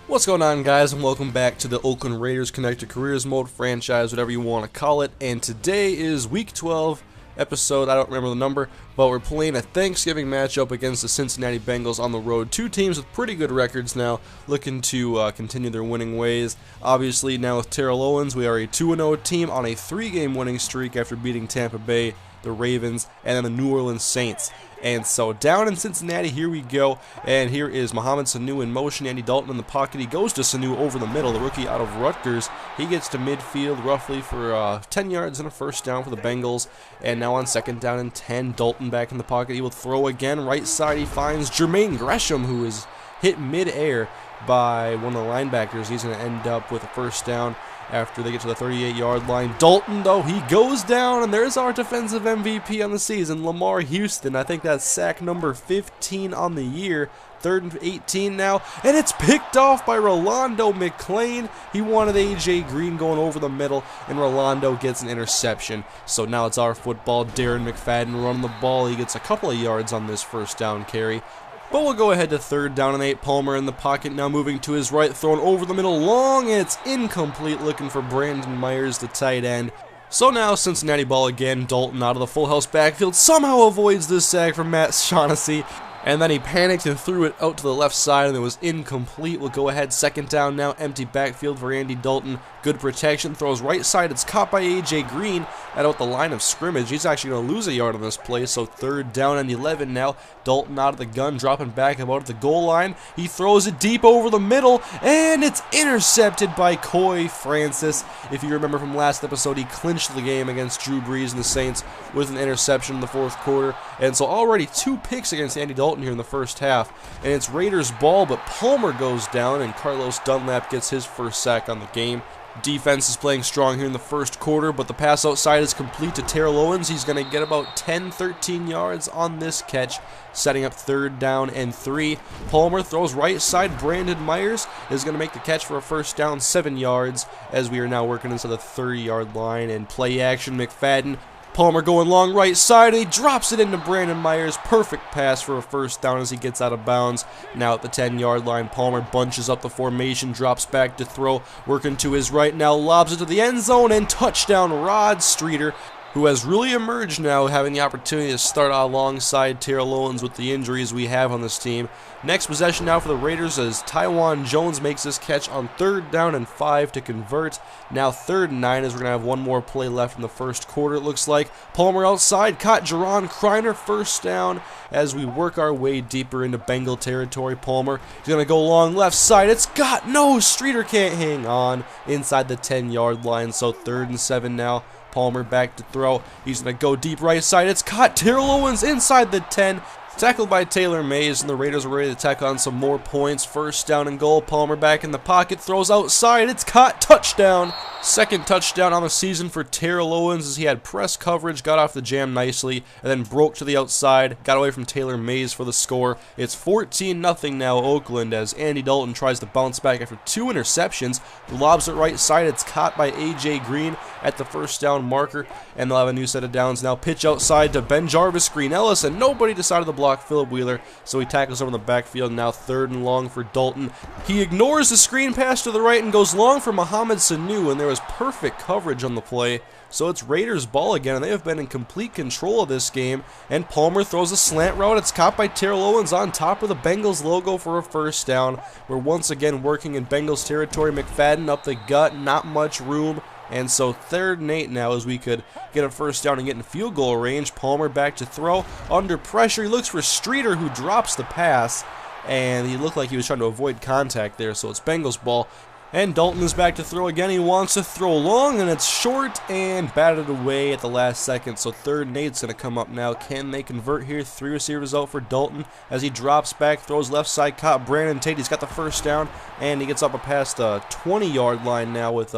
What's going on, guys, and welcome back to the Oakland Raiders Connected Careers Mode franchise, whatever you want to call it. And today is Week 12 episode, I don't remember the number, but we're playing a Thanksgiving matchup against the Cincinnati Bengals on the road. Two teams with pretty good records now, looking to continue their winning ways. Obviously, now with Terrell Owens, we are a 2-0 team on a 3-game winning streak after beating Tampa Bay, the Ravens, and then the New Orleans Saints. And so down in Cincinnati, here we go, and here is Mohamed Sanu in motion. Andy Dalton in the pocket. He goes to Sanu over the middle, the rookie out of Rutgers. He gets to midfield roughly for 10 yards and a first down for the Bengals. And now on second down and 10, Dalton back in the pocket. He will throw again. Right side, he finds Jermaine Gresham, who is hit mid-air by one of the linebackers. He's going to end up with a first down after they get to the 38-yard line. Dalton, though, he goes down, and there's our defensive MVP on the season, Lamar Houston. I think that's sack number 15 on the year. 3rd and 18 now, and it's picked off by Rolando McClain. He wanted A.J. Green going over the middle, and Rolando gets an interception. So now it's our football. Darren McFadden running the ball. He gets a couple of yards on this first down carry. But we'll go ahead to 3rd down and 8. Palmer in the pocket, now moving to his right, thrown over the middle, long, and it's incomplete, looking for Brandon Myers, the tight end. So now Cincinnati ball again. Dalton out of the full house backfield, somehow avoids this sack from Matt Shaughnessy. And then he panicked and threw it out to the left side, and it was incomplete. We'll go ahead, 2nd down now, empty backfield for Andy Dalton. Good protection, throws right side. It's caught by A.J. Green at out the line of scrimmage. He's actually going to lose a yard on this play, so 3rd down and 11 now. Dalton out of the gun, dropping back about at the goal line. He throws it deep over the middle, and it's intercepted by Coy Francis. If you remember from last episode, he clinched the game against Drew Brees and the Saints with an interception in the 4th quarter. And so already 2 picks against Andy Dalton here in the first half, and it's Raiders ball, but Palmer goes down and Carlos Dunlap gets his first sack on the game. Defense is playing strong here in the 1st quarter, but the pass outside is complete to Terrell Owens. He's going to get about 10-13 yards on this catch, setting up 3rd down and 3. Palmer throws right side. Brandon Myers is going to make the catch for a first down, 7 yards, as we are now working into the 30-yard line. And play action, McFadden. Palmer going long right side, and he drops it into Brandon Myers. Perfect pass for a first down as he gets out of bounds. Now at the 10-yard line, Palmer bunches up the formation, drops back to throw, working to his right now, lobs it to the end zone, and touchdown Rod Streeter, who has really emerged now, having the opportunity to start alongside Terrell Owens with the injuries we have on this team. Next possession now for the Raiders as Tywan Jones makes this catch on 3rd down and 5 to convert. Now 3rd and 9 as we're going to have one more play left in the 1st quarter, it looks like. Palmer outside, caught Jerron Kreiner, first down as we work our way deeper into Bengal territory. Palmer is going to go long left side. It's got no, Streeter can't hang on inside the 10-yard line, so 3rd and 7 now. Palmer back to throw. He's going to go deep right side. It's caught. Terrell Owens inside the 10. Tackled by Taylor Mays, and the Raiders are ready to tack on some more points. 1st down and goal. Palmer back in the pocket. Throws outside. It's caught. Touchdown. 2nd touchdown on the season for Terrell Owens as he had press coverage, got off the jam nicely, and then broke to the outside, got away from Taylor Mays for the score. It's 14-0 now Oakland as Andy Dalton tries to bounce back after 2 interceptions. Lobs it right side. It's caught by A.J. Green at the first down marker, and they'll have a new set of downs now. Pitch outside to Ben Jarvis, Green Ellis, and nobody decided to block Philip Wheeler, so he tackles over in the backfield. Now 3rd and long for Dalton. He ignores the screen pass to the right and goes long for Mohamed Sanu, and there was perfect coverage on the play. So it's Raiders ball again, and they have been in complete control of this game. And Palmer throws a slant route. It's caught by Terrell Owens on top of the Bengals logo for a first down. We're once again working in Bengals territory. McFadden up the gut, not much room. And so 3rd and 8 now as we could get a first down and get in field goal range. Palmer back to throw. Under pressure, he looks for Streeter, who drops the pass. And he looked like he was trying to avoid contact there, so it's Bengals ball. And Dalton is back to throw again. He wants to throw long, and it's short and batted away at the last second. So 3rd and 8's going to come up now. Can they convert here? 3 receivers out for Dalton as he drops back, throws left side, caught Brandon Tate. He's got the first down, and he gets up past the 20-yard line now with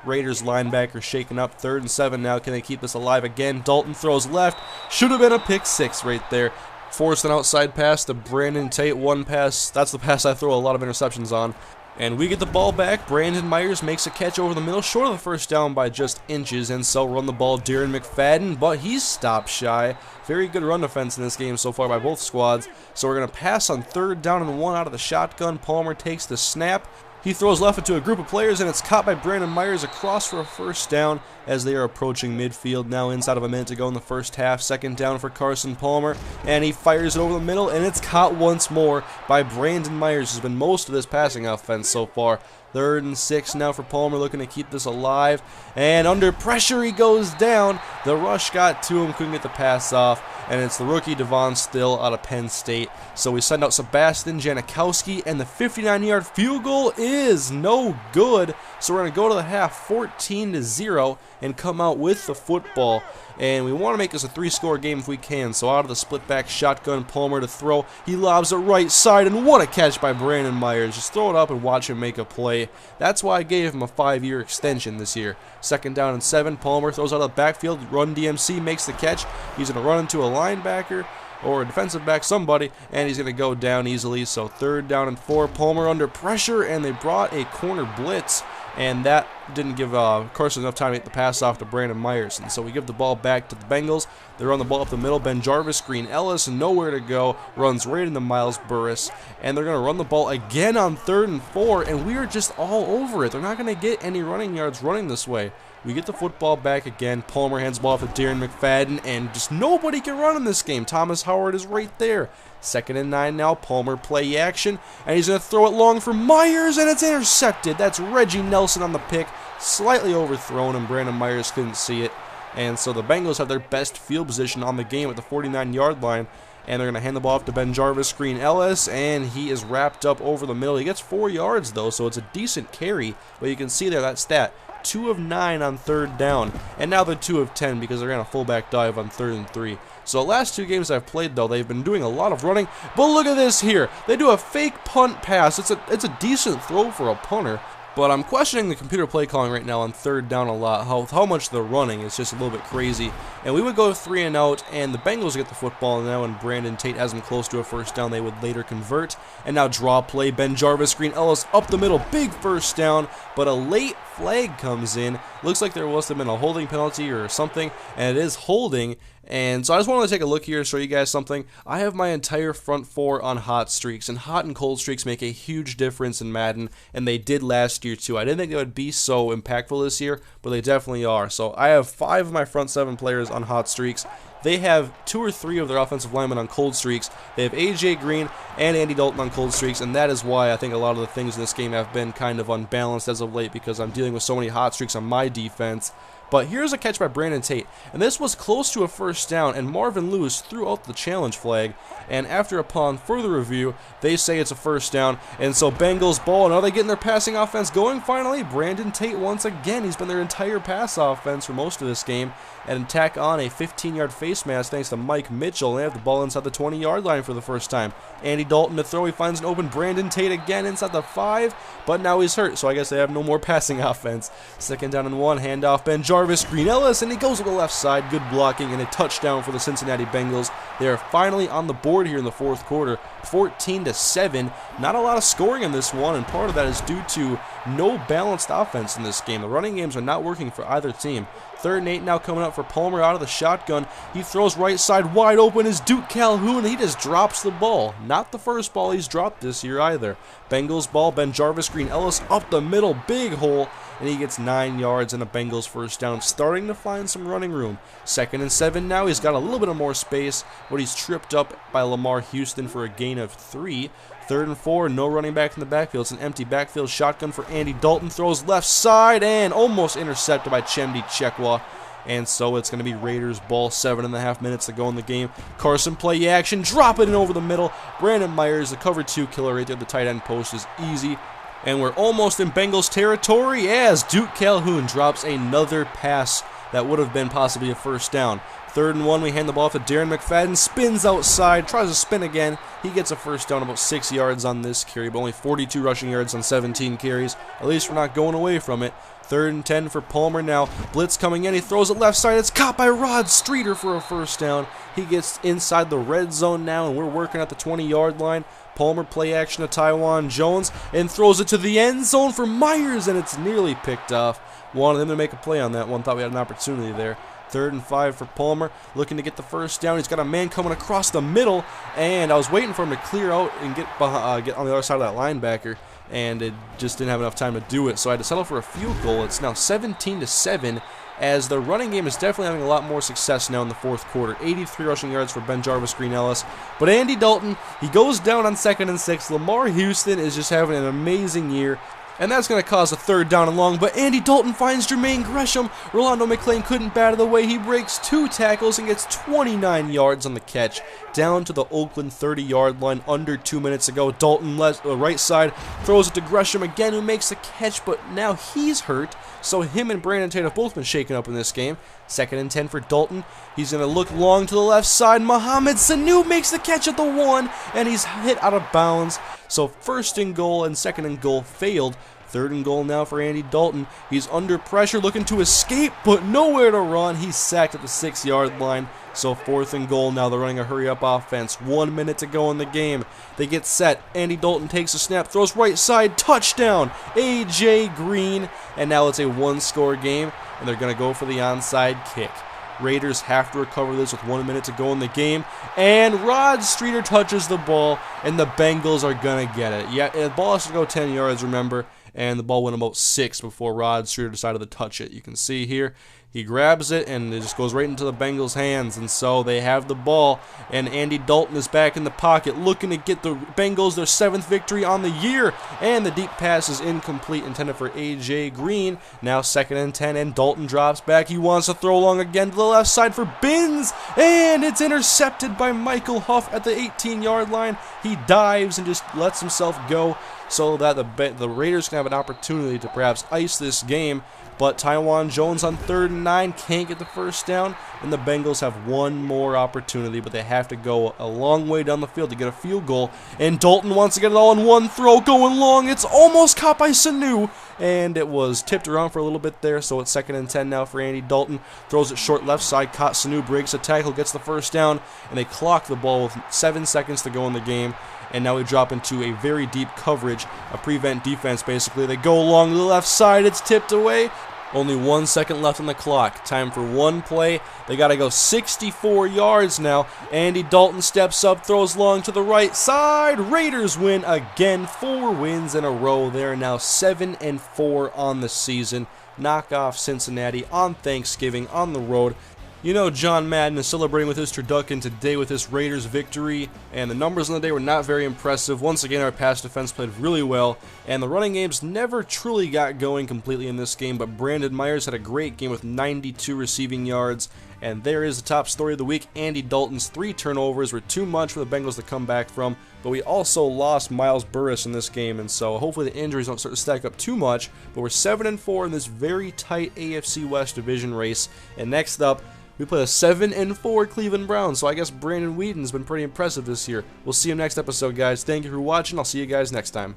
Raiders linebacker shaking up. 3rd and 7 now. Can they keep this alive again? Dalton throws left. Should have been a pick 6 right there. Forced an outside pass to Brandon Tate. One pass. That's the pass I throw a lot of interceptions on. And we get the ball back. Brandon Myers makes a catch over the middle, short of the first down by just inches, and so run the ball Darren McFadden, but he's stopped shy. Very good run defense in this game so far by both squads. So we're going to pass on 3rd down and 1 out of the shotgun. Palmer takes the snap, He throws left into a group of players, and it's caught by Brandon Myers across for a first down as they are approaching midfield now inside of a minute to go in the first half. Second down for Carson Palmer, and he fires it over the middle, and it's caught once more by Brandon Myers, who's been most of this passing offense so far. 3rd and 6 now for Palmer, looking to keep this alive, and under pressure he goes down. The rush got to him, couldn't get the pass off, and it's the rookie Devon Still out of Penn State. So we send out Sebastian Janikowski, and the 59-yard field goal is no good. So we're going to go to the half 14-0 and come out with the football. And we want to make this a 3-score game if we can. So out of the split back shotgun, Palmer to throw. He lobs it right side, and what a catch by Brandon Myers. Just throw it up and watch him make a play. That's why I gave him a 5-year extension this year. Second down and 7. Palmer throws out of the backfield. Run DMC makes the catch. He's going to run into a linebacker or a defensive back, somebody, and he's going to go down easily. So 3rd down and 4. Palmer under pressure, and they brought a corner blitz, and that didn't give Carson enough time to get the pass off to Brandon Myers. And so we give the ball back to the Bengals. They run the ball up the middle. Ben Jarvis, screen Ellis, nowhere to go. Runs right into Miles Burris. And they're going to run the ball again on 3rd and 4, and we are just all over it. They're not going to get any running yards running this way. We get the football back again. Palmer hands the ball off to Darren McFadden, and just nobody can run in this game. Thomas Howard is right there. 2nd and 9 now. Palmer play action, and he's going to throw it long for Myers, and it's intercepted. That's Reggie Nelson on the pick. Slightly overthrown, and Brandon Myers couldn't see it. And so the Bengals have their best field position on the game at the 49-yard line. And they're going to hand the ball off to Ben Jarvis, screen Ellis, and he is wrapped up over the middle. He gets 4 yards, though, so it's a decent carry. But you can see there that stat, 2 of 9 on 3rd down. And now they're 2 of 10 because they're going to fullback dive on 3rd and 3. So the last 2 games I've played, though, they've been doing a lot of running. But look at this here. They do a fake punt pass. It's a decent throw for a punter. But I'm questioning the computer play calling right now on 3rd down a lot. How much they're running is just a little bit crazy. And we would go 3 and out, and the Bengals get the football now, and Brandon Tate has them close to a first down. They would later convert. And now draw play. Ben Jarvis, screen Ellis up the middle. Big first down, but a late flag comes in. Looks like there must have been a holding penalty or something, and it is holding. And so I just wanted to take a look here and show you guys something. I have my entire front 4 on hot streaks, and hot and cold streaks make a huge difference in Madden, and they did last year too. I didn't think they would be so impactful this year, but they definitely are. So I have 5 of my front 7 players on hot streaks. They have 2 or 3 of their offensive linemen on cold streaks. They have AJ Green and Andy Dalton on cold streaks, and that is why I think a lot of the things in this game have been kind of unbalanced as of late, because I'm dealing with so many hot streaks on my defense. But here's a catch by Brandon Tate, and this was close to a first down, and Marvin Lewis threw out the challenge flag, and after upon further review, they say it's a first down, and so Bengals ball, and are they getting their passing offense going finally? Brandon Tate once again, he's been their entire pass offense for most of this game, and tack on a 15-yard face mask thanks to Mike Mitchell, and they have the ball inside the 20-yard line for the first time. Andy Dalton to throw, he finds an open Brandon Tate again inside the 5, but now he's hurt, so I guess they have no more passing offense. 2nd down and 1, handoff, Ben Jarvis, screen Ellis, and he goes to the left side, good blocking, and a touchdown for the Cincinnati Bengals. They are finally on the board here in the 4th quarter, 14-7. Not a lot of scoring in this one, and part of that is due to no balanced offense in this game. The running games are not working for either team. 3rd and 8 now coming up for Palmer out of the shotgun. He throws right side wide open is Duke Calhoun. He just drops the ball. Not the first ball he's dropped this year either. Bengals ball, Ben Jarvis, screen Ellis up the middle, big hole, and he gets 9 yards and a Bengals first down, starting to find some running room. 2nd and 7 now. He's got a little bit of more space, but he's tripped up by Lamar Houston for a gain of 3. 3rd and 4, no running back in the backfield. It's an empty backfield shotgun for Andy Dalton. Throws left side and almost intercepted by Chemdi Chekwa. And so it's going to be Raiders ball, 7.5 minutes to go in the game. Carson play action, drop it in over the middle. Brandon Myers, the cover 2 killer right there. The tight end post is easy. And we're almost in Bengals territory as Duke Calhoun drops another pass that would have been possibly a first down. 3rd and 1, we hand the ball off to Darren McFadden, spins outside, tries to spin again. He gets a first down, about 6 yards on this carry, but only 42 rushing yards on 17 carries. At least we're not going away from it. 3rd and 10 for Palmer now. Blitz coming in, he throws it left side. It's caught by Rod Streeter for a first down. He gets inside the red zone now, and we're working at the 20-yard line. Palmer play action to Tywan Jones and throws it to the end zone for Myers, and it's nearly picked off. Wanted them to make a play on that one, thought we had an opportunity there. 3rd and 5 for Palmer, looking to get the first down. He's got a man coming across the middle, and I was waiting for him to clear out and get on the other side of that linebacker, and it just didn't have enough time to do it, so I had to settle for a field goal. It's now 17-7, as the running game is definitely having a lot more success now in the 4th quarter. 83 rushing yards for Ben Jarvis Green Ellis. But Andy Dalton, he goes down on 2nd and 6. Lamar Houston is just having an amazing year, and that's going to cause a 3rd down and long. But Andy Dalton finds Jermaine Gresham. Rolando McClain couldn't bat it away. He breaks 2 tackles and gets 29 yards on the catch, down to the Oakland 30-yard line under 2 minutes to go. Dalton, right side, throws it to Gresham again, who makes the catch, but now he's hurt. So him and Brandon Tate have both been shaken up in this game. 2nd and 10 for Dalton. He's going to look long to the left side. Mohamed Sanu makes the catch at the 1, and he's hit out of bounds. So 1st and goal and 2nd and goal failed. 3rd and goal now for Andy Dalton. He's under pressure, looking to escape, but nowhere to run. He's sacked at the 6-yard line. So 4th and goal now. They're running a hurry-up offense. 1 minute to go in the game. They get set. Andy Dalton takes a snap, throws right side, touchdown. A.J. Green. And now it's a 1-score game, and they're going to go for the onside kick. Raiders have to recover this with 1 minute to go in the game, and Rod Streeter touches the ball, and the Bengals are going to get it. Yeah, the ball has to go 10 yards, remember, and the ball went about 6 before Rod Streeter decided to touch it. You can see here, he grabs it, and it just goes right into the Bengals' hands, and so they have the ball, and Andy Dalton is back in the pocket, looking to get the Bengals their 7th victory on the year, and the deep pass is incomplete, intended for A.J. Green. Now 2nd and 10, and Dalton drops back. He wants to throw long again to the left side for Binns, and it's intercepted by Michael Huff at the 18-yard line. He dives and just lets himself go, so that the Raiders can have an opportunity to perhaps ice this game. But Taiwan Jones on 3rd and 9 can't get the first down, and the Bengals have one more opportunity, but they have to go a long way down the field to get a field goal. And Dalton wants to get it all in one throw, going long. It's almost caught by Sanu, and it was tipped around for a little bit there, so it's 2nd and 10 now for Andy Dalton. Throws it short left side, caught Sanu, breaks a tackle, gets the first down, and they clock the ball with 7 seconds to go in the game. And now we drop into a very deep coverage, a prevent defense basically. They go along to the left side, it's tipped away. Only 1 second left on the clock. Time for one play. They got to go 64 yards now. Andy Dalton steps up, throws long to the right side. Raiders win again. 4 wins in a row. They're now 7-4 on the season. Knock off Cincinnati on Thanksgiving on the road. You know John Madden is celebrating with his turducken today with this Raiders victory, and the numbers on the day were not very impressive. Once again, our pass defense played really well, and the running games never truly got going completely in this game, but Brandon Myers had a great game with 92 receiving yards, and there is the top story of the week. Andy Dalton's 3 turnovers were too much for the Bengals to come back from, but we also lost Miles Burris in this game, and so hopefully the injuries don't start to stack up too much, but we're 7-4 in this very tight AFC West division race, and next up, we play a 7-4 Cleveland Browns, so I guess Brandon Whedon's been pretty impressive this year. We'll see you next episode, guys. Thank you for watching. I'll see you guys next time.